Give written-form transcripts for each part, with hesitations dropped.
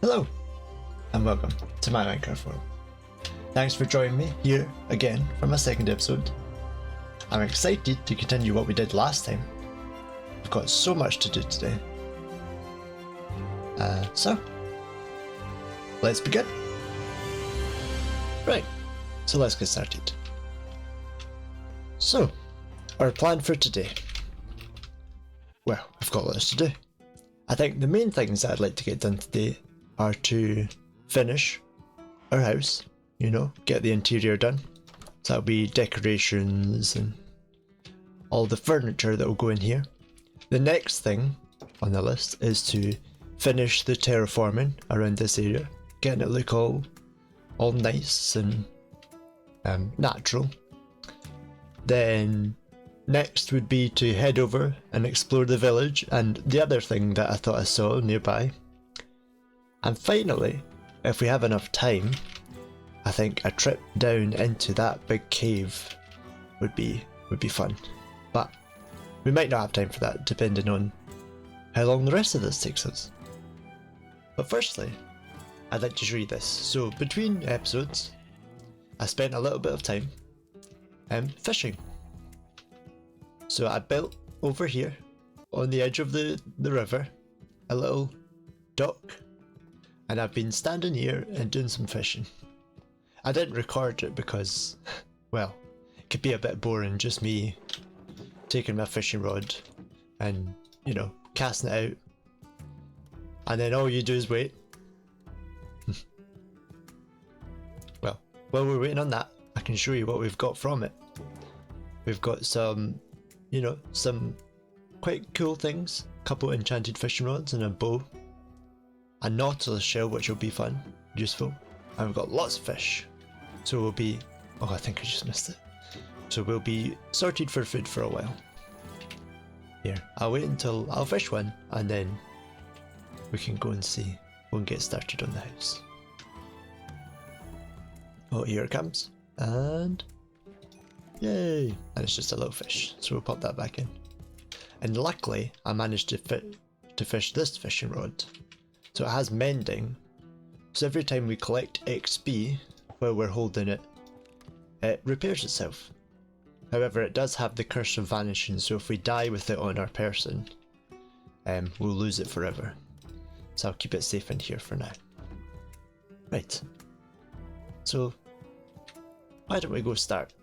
Hello, and welcome to my Minecraft world. Thanks for joining me here again for my second episode. I'm excited to continue what we did last time. We've got so much to do today. So, let's begin. Right, so let's get started. So, our plan for today. Well, we've got lots to do. I think the main things that I'd like to get done today are to finish our house, you know, get the interior done. So that'll be decorations and all the furniture that will go in here. The next thing on the list is to finish the terraforming around this area, getting it look all nice and natural. Then next would be to head over and explore the village and the other thing that I thought I saw nearby. And finally, if we have enough time, I think a trip down into that big cave would be fun. But we might not have time for that, depending on how long the rest of this takes us. But firstly, I'd like to show you this. So between episodes, I spent a little bit of time fishing. So I built over here on the edge of the river a little dock, and I've been standing here and doing some fishing. I didn't record it because, well, it could be a bit boring, just me taking my fishing rod and, you know, casting it out, and then all you do is wait. Well, while we're waiting on that, I can show you what we've got from it. We've got some, you know, some quite cool things. A couple enchanted fishing rods and a bow. A nautilus shell, which will be fun, useful. And we've got lots of fish. So we'll be... oh, I think I just missed it. So we'll be sorted for food for a while. Here, I'll wait until I'll fish one, and then we can go and see. We'll get started on the house. Oh, here it comes. And... yay! And it's just a little fish, so we'll pop that back in. And luckily, I managed to fish this fishing rod. So it has mending, so every time we collect XP while we're holding it, it repairs itself. However, it does have the curse of vanishing, so if we die with it on our person, we'll lose it forever. So I'll keep it safe in here for now. Right, so why don't we go start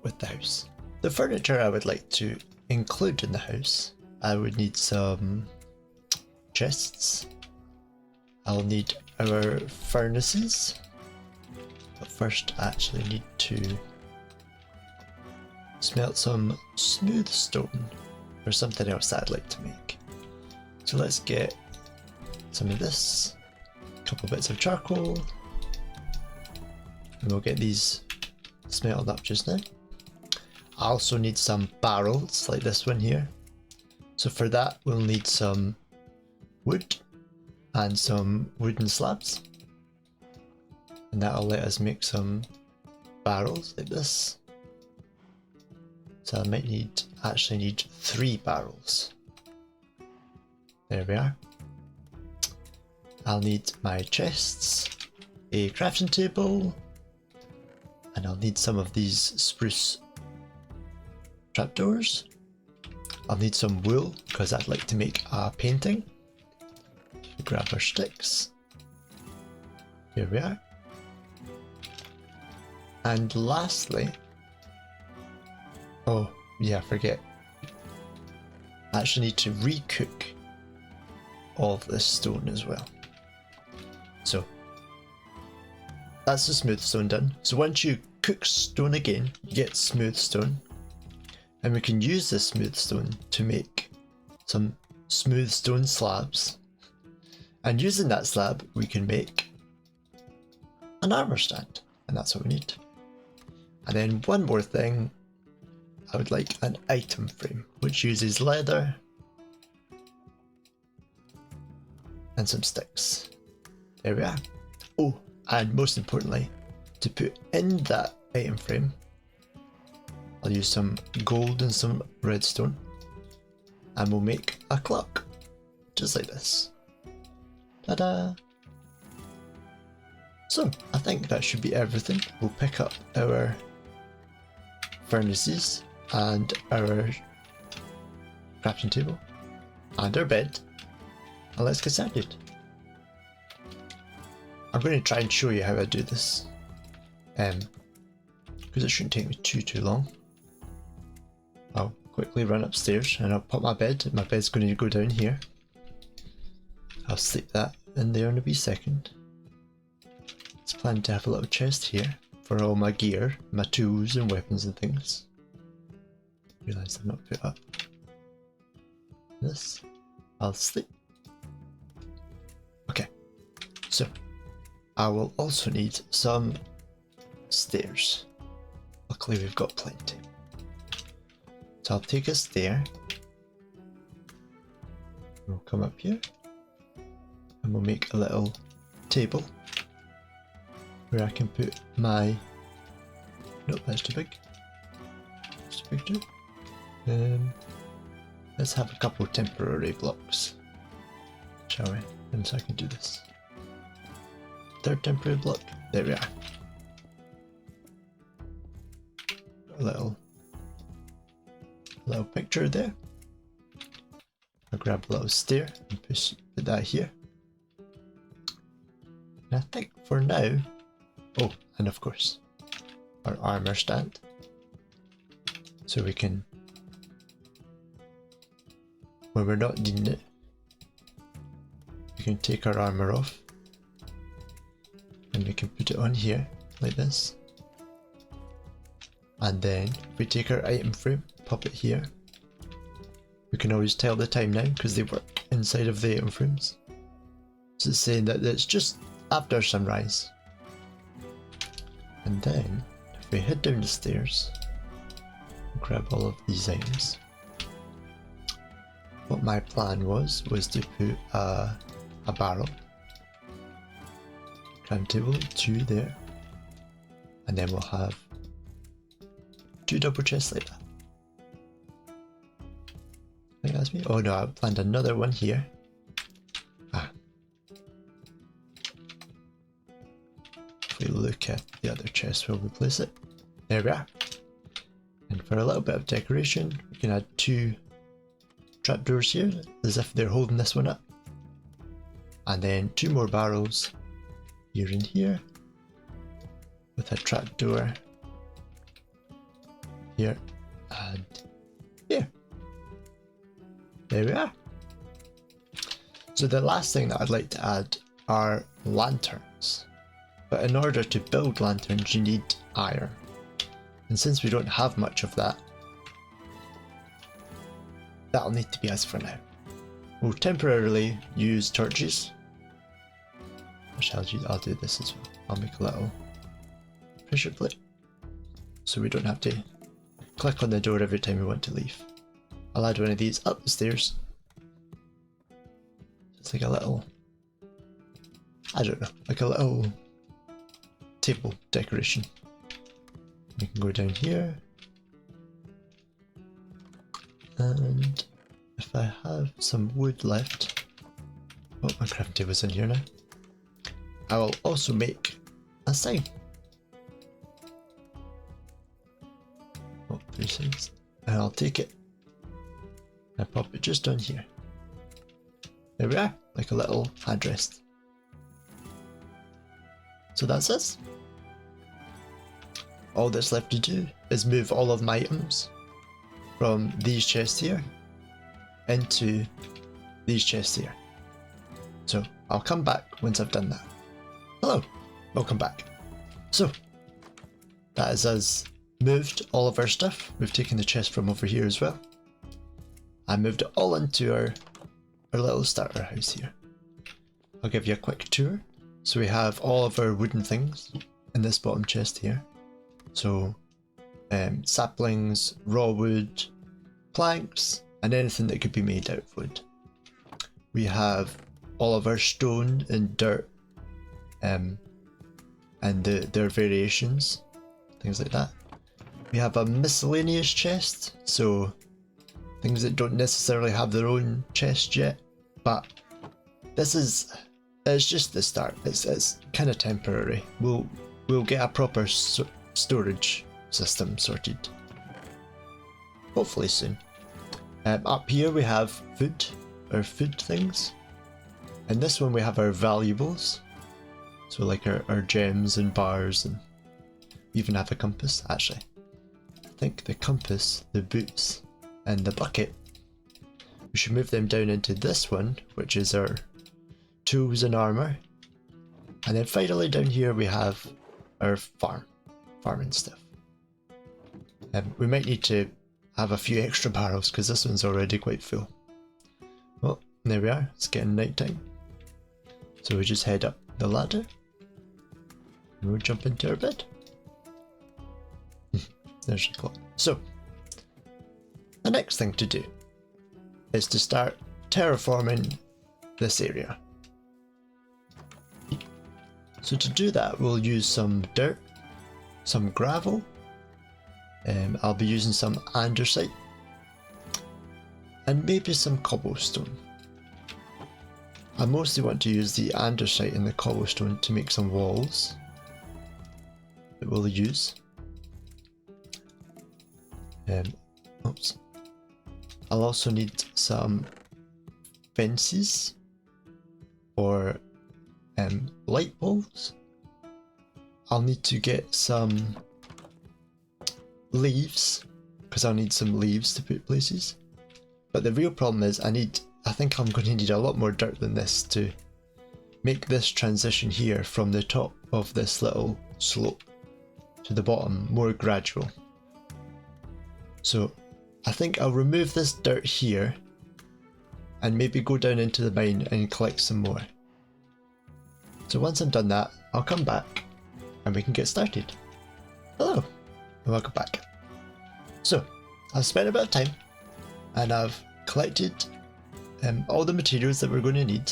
with the house. The furniture I would like to include in the house, I would need some chests. I'll need our furnaces, but first I actually need to smelt some smooth stone or something else that I'd like to make. So let's get some of this, a couple bits of charcoal, and we'll get these smelted up just now. I also need some barrels like this one here. So for that we'll need some wood and some wooden slabs. And that'll let us make some barrels like this. So I might actually need 3 barrels. There we are. I'll need my chests, a crafting table, and I'll need some of these spruce trapdoors. I'll need some wool because I'd like to make a painting. Grab our sticks. Here we are. And lastly, oh yeah, I forget. I actually need to recook all of this stone as well. So that's the smooth stone done. So once you cook stone again, you get smooth stone. And we can use this smooth stone to make some smooth stone slabs. And using that slab, we can make an armor stand. And that's what we need. And then one more thing, I would like an item frame, which uses leather and some sticks. There we are. Oh, and most importantly, to put in that item frame, I'll use some gold and some redstone, and we'll make a clock, just like this. Ta-da! So I think that should be everything. We'll pick up our furnaces and our crafting table and our bed, and let's get started. I'm going to try and show you how I do this, because it shouldn't take me too long. I'll quickly run upstairs and I'll put my bed. My bed's going to go down here. I'll slip that in there in a wee second. It's planned to have a little chest here for all my gear, my tools and weapons and things. Realise I've not put up this. I'll sleep. Okay, so I will also need some stairs. Luckily we've got plenty. So I'll take us there. We'll come up here and we'll make a little table where I can put my... Nope, that's too big. That's too big too. Let's have a couple of temporary blocks, shall we? And so I can do this. Third temporary block. There we are. Got a little picture there. I'll grab a little stair and put that here. And I think for now, oh, and of course, our armor stand. So we can, when we're not needing it, we can take our armor off and we can put it on here like this. And then if we take our item frame, pop it here, we can always tell the time now because they work inside of the item frames. So it's saying that it's just after sunrise. And then if we head down the stairs, grab all of these items. What my plan was to put a barrel, crafting table, 2 there, and then we'll have 2 double chests like that. I think that's me. Oh no, I planned another one here. If we look at the other chest where we place it, there we are. And for a little bit of decoration, we can add 2 trapdoors here, as if they're holding this one up. And then 2 more barrels here and here, with a trapdoor here and here. There we are. So the last thing that I'd like to add are lanterns. But in order to build lanterns, you need iron. And since we don't have much of that, that'll need to be us for now. We'll temporarily use torches. I'll do this as well. I'll make a little pressure plate, so we don't have to click on the door every time we want to leave. I'll add one of these up the stairs. It's like a little, I don't know, like a little table decoration. We can go down here, and if I have some wood left, oh, my crafting table's in here now, I will also make a sign. Oh, 3 sides, and I'll take it and pop it just on here. There we are, like a little address. So that's us. All that's left to do is move all of my items from these chests here into these chests here. So I'll come back once I've done that. Hello, welcome back. So that is us moved all of our stuff. We've taken the chest from over here as well. I moved it all into our little starter house here. I'll give you a quick tour. So we have all of our wooden things in this bottom chest here. So saplings, raw wood, planks, and anything that could be made out of wood. We have all of our stone and dirt, and their variations, things like that. We have a miscellaneous chest, so things that don't necessarily have their own chest yet, but this is it's just the start. It's kind of temporary. We'll get a proper storage system sorted. Hopefully soon. Up here we have food, our food things. And this one we have our valuables. So like our gems and bars, and we even have a compass. Actually, I think the compass, the boots, and the bucket, we should move them down into this one, which is our tools and armor. And then finally down here we have our farming stuff. We might need to have a few extra barrels because this one's already quite full. Well, there we are, it's getting night time. So we just head up the ladder and we'll jump into our bed. There's the clock. So, the next thing to do is to start terraforming this area. So to do that, we'll use some dirt, some gravel. I'll be using some andesite and maybe some cobblestone. I mostly want to use the andesite and the cobblestone to make some walls that we'll use. Oops. I'll also need some fences or light bulbs. I'll need to get some leaves because I'll need some leaves to put places. But the real problem is I think I'm going to need a lot more dirt than this to make this transition here from the top of this little slope to the bottom more gradual. So I think I'll remove this dirt here and maybe go down into the mine and collect some more. So once I've done that, I'll come back and we can get started. Hello, and welcome back. So, I've spent a bit of time and I've collected all the materials that we're going to need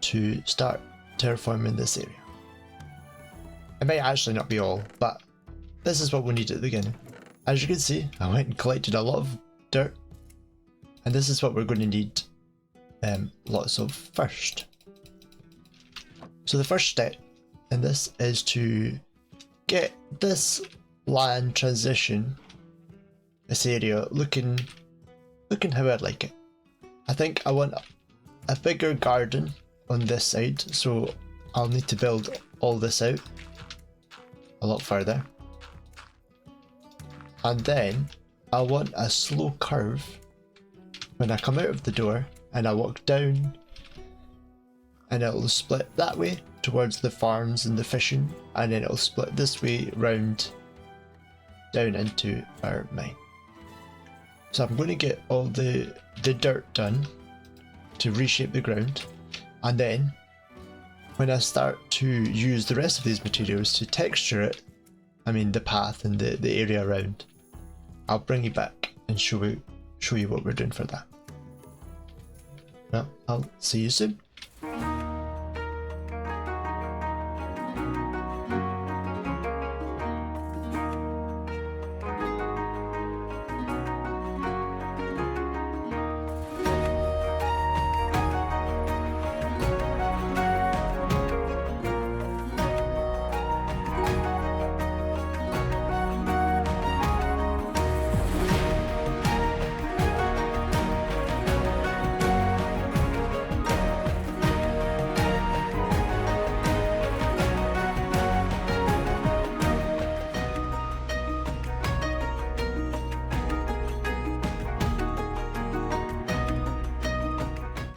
to start terraforming this area. It might actually not be all, but this is what we need at the beginning. As you can see, I went and collected a lot of dirt, and this is what we're going to need lots of first. So the first step in this is to get this land transition, this area, looking how I'd like it. I think I want a bigger garden on this side, so I'll need to build all this out a lot further. And then I want a slow curve when I come out of the door and I walk down, and it'll split that way towards the farms and the fishing, and then it'll split this way round down into our mine. So I'm going to get all the dirt done to reshape the ground, and then when I start to use the rest of these materials to texture it, I mean the path and the area around, I'll bring you back and show you what we're doing for that. Well, I'll see you soon.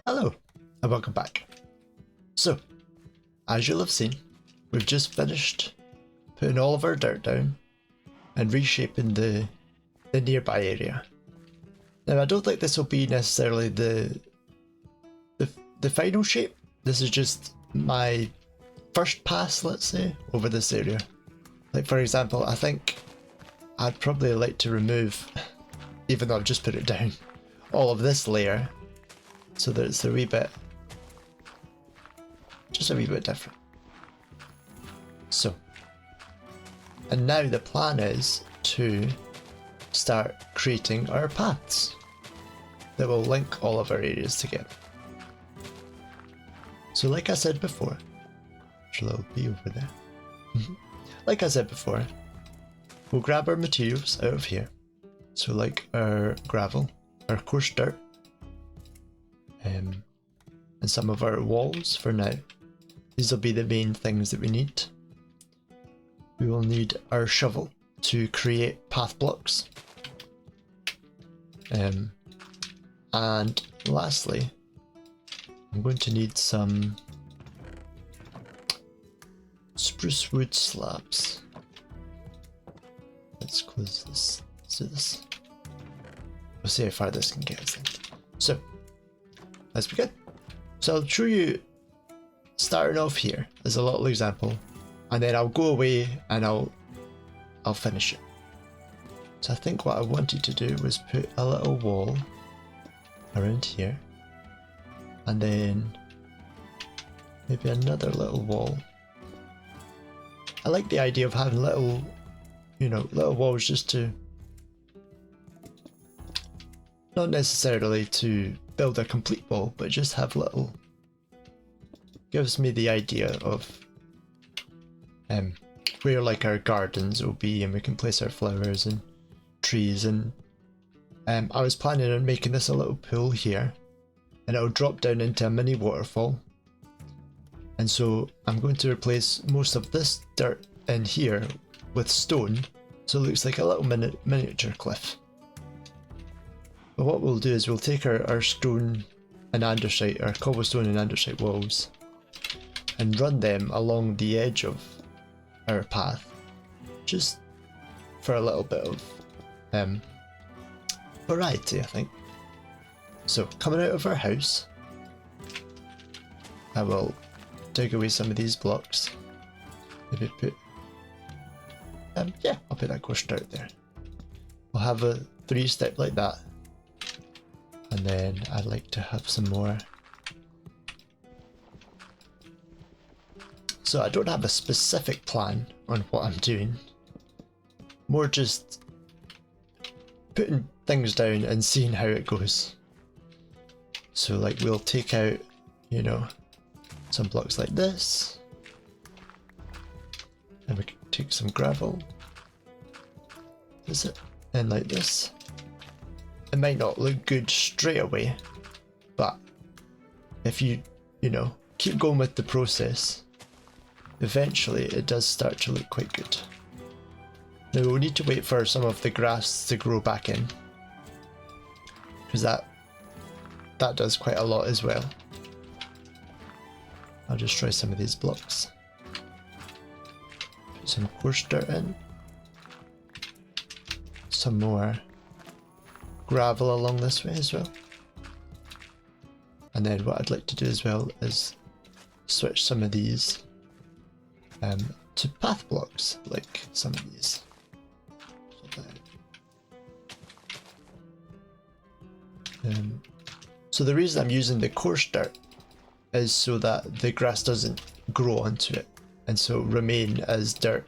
Hello, and welcome back. So, as you'll have seen, we've just finished putting all of our dirt down and reshaping the nearby area. Now, I don't think this will be necessarily the final shape. This is just my first pass, let's say, over this area. Like, for example, I think I'd probably like to remove, even though I've just put it down, all of this layer, so that it's a wee bit, just a wee bit different. So, and now the plan is to start creating our paths that will link all of our areas together. So like I said before, there's a little bee over there. Like I said before, we'll grab our materials out of here. So like our gravel, our coarse dirt, and some of our walls for now. These will be the main things that we need. We will need our shovel to create path blocks. And lastly, I'm going to need some spruce wood slabs. Let's close this. Let's do this. We'll see how far this can get us then. So, let's begin. So I'll show you starting off here as a little example, and then I'll go away and I'll finish it. So I think what I wanted to do was put a little wall around here, and then maybe another little wall. I like the idea of having little, little walls just to, not necessarily to build a complete wall, but just have little, gives me the idea of where like our gardens will be, and we can place our flowers and trees. And I was planning on making this a little pool here, and it'll drop down into a mini waterfall. And so I'm going to replace most of this dirt in here with stone, so it looks like a little miniature cliff. But what we'll do is we'll take our stone and andesite, our cobblestone and andesite walls, and run them along the edge of our path, just for a little bit of variety, I think. So coming out of our house, I will take away some of these blocks. Maybe put, yeah, I'll put that course dirt there. We'll have a 3-step like that, and then I'd like to have some more. So I don't have a specific plan on what I'm doing, more just putting things down and seeing how it goes. So like we'll take out, some blocks like this, and we can take some gravel, is it, and like this. It might not look good straight away, but if you keep going with the process, eventually it does start to look quite good. Now we'll need to wait for some of the grass to grow back in, because that does quite a lot as well. I'll just try some of these blocks. Put some coarse dirt in. Some more gravel along this way as well. And then what I'd like to do as well is switch some of these to path blocks, like some of these. So the reason I'm using the coarse dirt is so that the grass doesn't grow onto it, and so remain as dirt.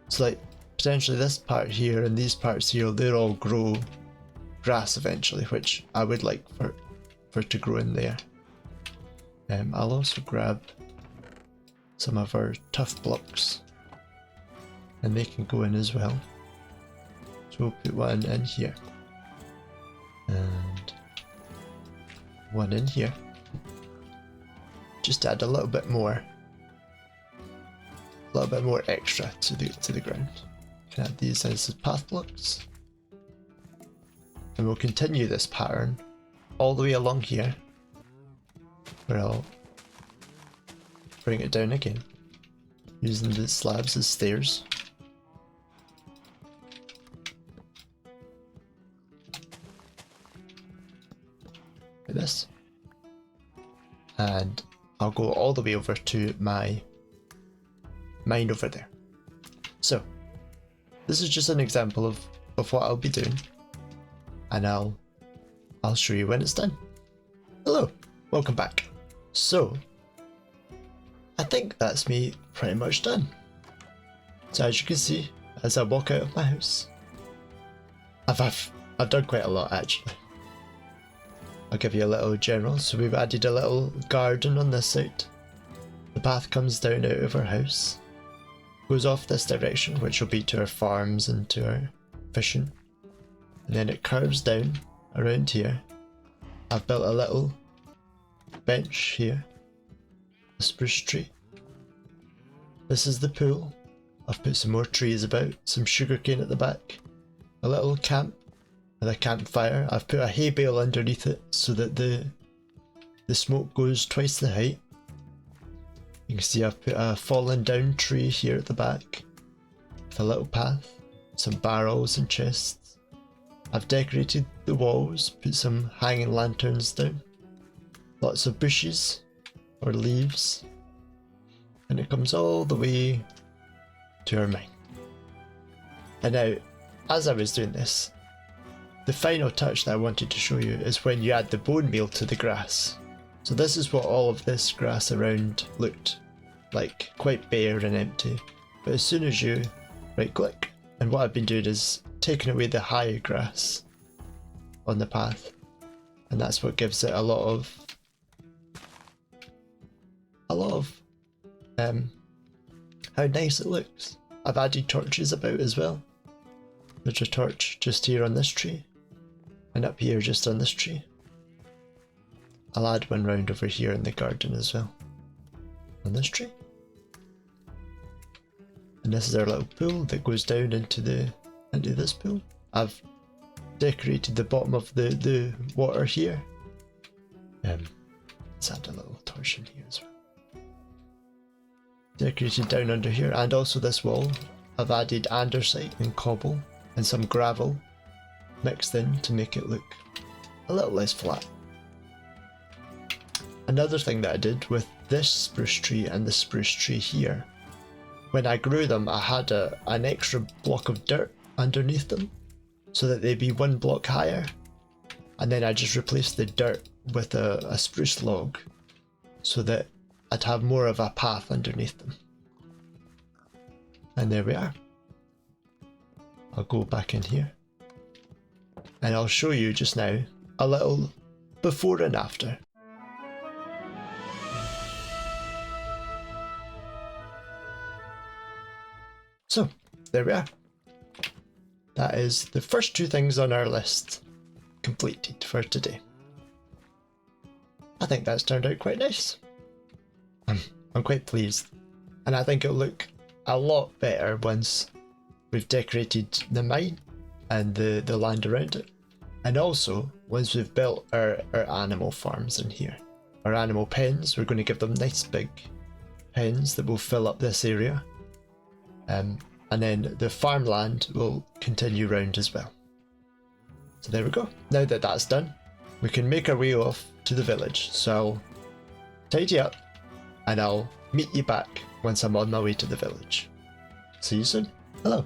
So like potentially this part here and these parts here, they'll all grow grass eventually, which I would like for it to grow in there. I'll also grab some of our tough blocks, and they can go in as well. So we'll put one in here, and one in here. Just add a little bit more extra to the ground. Can add these as path blocks, and we'll continue this pattern all the way along here, where I'll bring it down again using the slabs as stairs. Like this, and I'll go all the way over to my mine over there. So this is just an example of what I'll be doing, and I'll show you when it's done. Hello, welcome back. So I think that's me pretty much done. So as you can see, as I walk out of my house, I've done quite a lot actually. I'll give you a little general. So we've added a little garden on this side, The path comes down out of our house, goes off this direction, which will be to our farms and to our fishing, and then it curves down around here. I've built a little bench here, a spruce tree. This is the pool. I've put some more trees about, some sugarcane at the back, a little camp with a campfire. I've put a hay bale underneath it so that the smoke goes twice the height. You can see I've put a fallen down tree here at the back with a little path, some barrels and chests. I've decorated the walls, put some hanging lanterns down, lots of bushes or leaves, and it comes all the way to our mine. And now, as I was doing this, the final touch that I wanted to show you is when you add the bone meal to the grass. So this is what all of this grass around looked like, quite bare and empty. But as soon as you right click, and what I've been doing is taking away the higher grass on the path, and that's what gives it a lot of how nice it looks. I've added torches about as well. There's a torch just here on this tree, and up here just on this tree. I'll add one round over here in the garden as well, on this tree. And this is our little pool that goes down into this pool. I've decorated the bottom of the water here. Let's add a little torch in here as well. Decorated down under here, and also this wall. I've added andesite and cobble and some gravel mixed in to make it look a little less flat. Another thing that I did with this spruce tree and the spruce tree here, when I grew them, I had an extra block of dirt underneath them so that they'd be one block higher, and then I just replaced the dirt with a spruce log so that I'd have more of a path underneath them. And there we are. I'll go back in here and I'll show you just now a little before and after. So, there we are. That is the first two things on our list completed for today. I think that's turned out quite nice. I'm quite pleased, and I think it'll look a lot better once we've decorated the mine and the land around it, and also once we've built our animal farms in here. Our animal pens, we're going to give them nice big pens that will fill up this area. And then the farmland will continue round as well. So there we go. Now that that's done, we can make our way off to the village. So I'll tidy up and I'll meet you back once I'm on my way to the village. See you soon. Hello.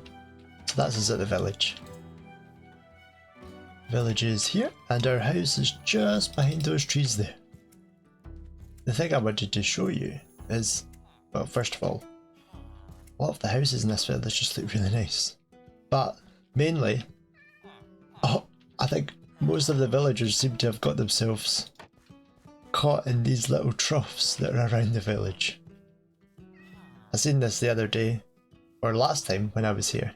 So that's us at the village. Village is here and our house is just behind those trees there. The thing I wanted to show you is, well, first of all, a lot of the houses in this village just look really nice. But mainly, I think most of the villagers seem to have got themselves caught in these little troughs that are around the village. I seen this the other day, or last time when I was here.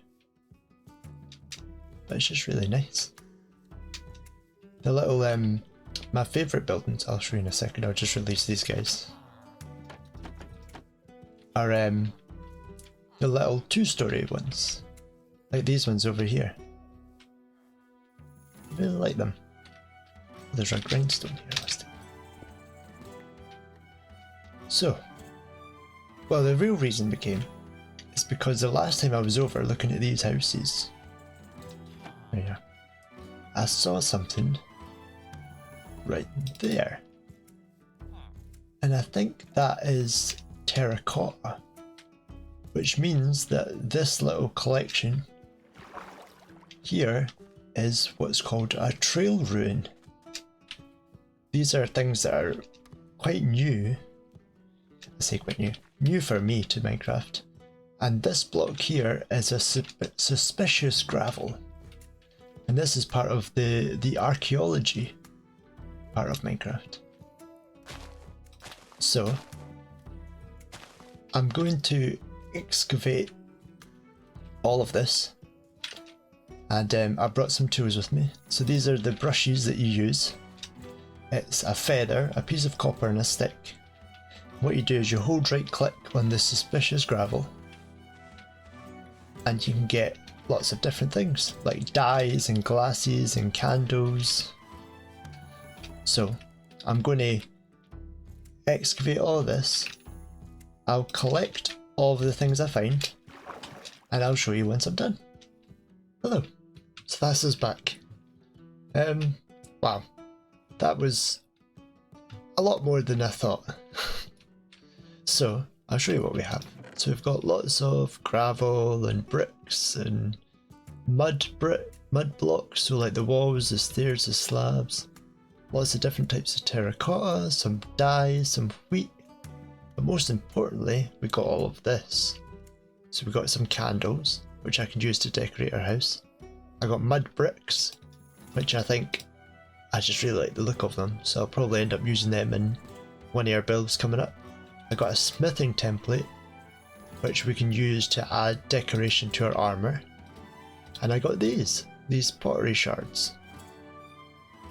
But it's just really nice. The little, my favourite buildings, I'll show you in a second, I'll just release these guys, are the little two-storey ones, like these ones over here. I really like them. There's a grindstone here, last time. So, well, the real reason we came is because the last time I was over looking at these houses, yeah, I saw something right there, and I think that is terracotta, which means that this little collection here is what's called a trail ruin. These are things that are quite new, I say quite new for me to Minecraft, and this block here is a suspicious gravel, and this is part of the archaeology part of Minecraft. So I'm going to excavate all of this, and I brought some tools with me. So these are the brushes that you use. It's a feather, a piece of copper and a stick. What you do is you hold right click on the suspicious gravel, and you can get lots of different things like dyes and glasses and candles. So I'm going to excavate all of this. I'll collect all of the things I find, and I'll show you once I'm done. Hello. So that's us back. Wow, that was a lot more than I thought. So I'll show you what we have. So we've got lots of gravel and bricks and mud blocks, so like the walls, the stairs, the slabs. Lots of different types of terracotta, some dyes, some wheat. But most importantly, we got all of this. So we got some candles, which I can use to decorate our house. I got mud bricks, which I think I just really like the look of them, so I'll probably end up using them in one of our builds coming up. I got a smithing template, which we can use to add decoration to our armour. And I got these pottery shards,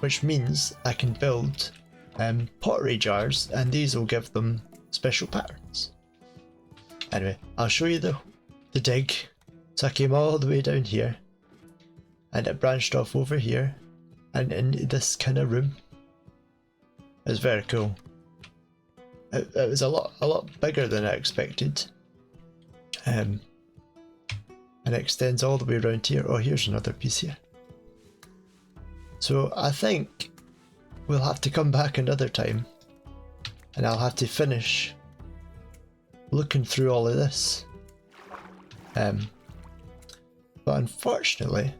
which means I can build pottery jars, and these will give them special patterns. Anyway, I'll show you the dig. So I came all the way down here, and it branched off over here and into this kind of room. It was very cool. It was a lot bigger than I expected. And it extends all the way around here. Oh, here's another piece here. So I think we'll have to come back another time, and I'll have to finish looking through all of this. But unfortunately,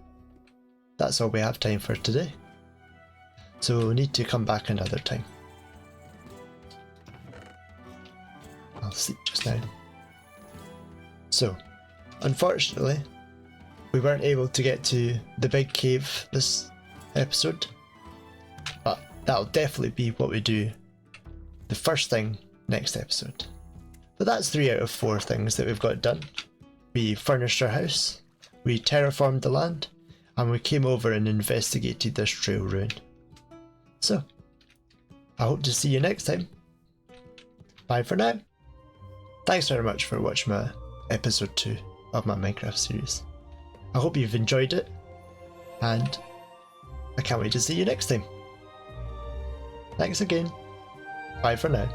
that's all we have time for today. So we'll need to come back another time. I'll sleep just now. So, unfortunately, we weren't able to get to the big cave this episode, but that'll definitely be what we do the first thing next episode. But that's 3 out of 4 things that we've got done. We furnished our house, we terraformed the land, and we came over and investigated this trail ruin. So, I hope to see you next time. Bye for now. Thanks very much for watching my episode 2 of my Minecraft series. I hope you've enjoyed it, and I can't wait to see you next time. Thanks again. Bye for now.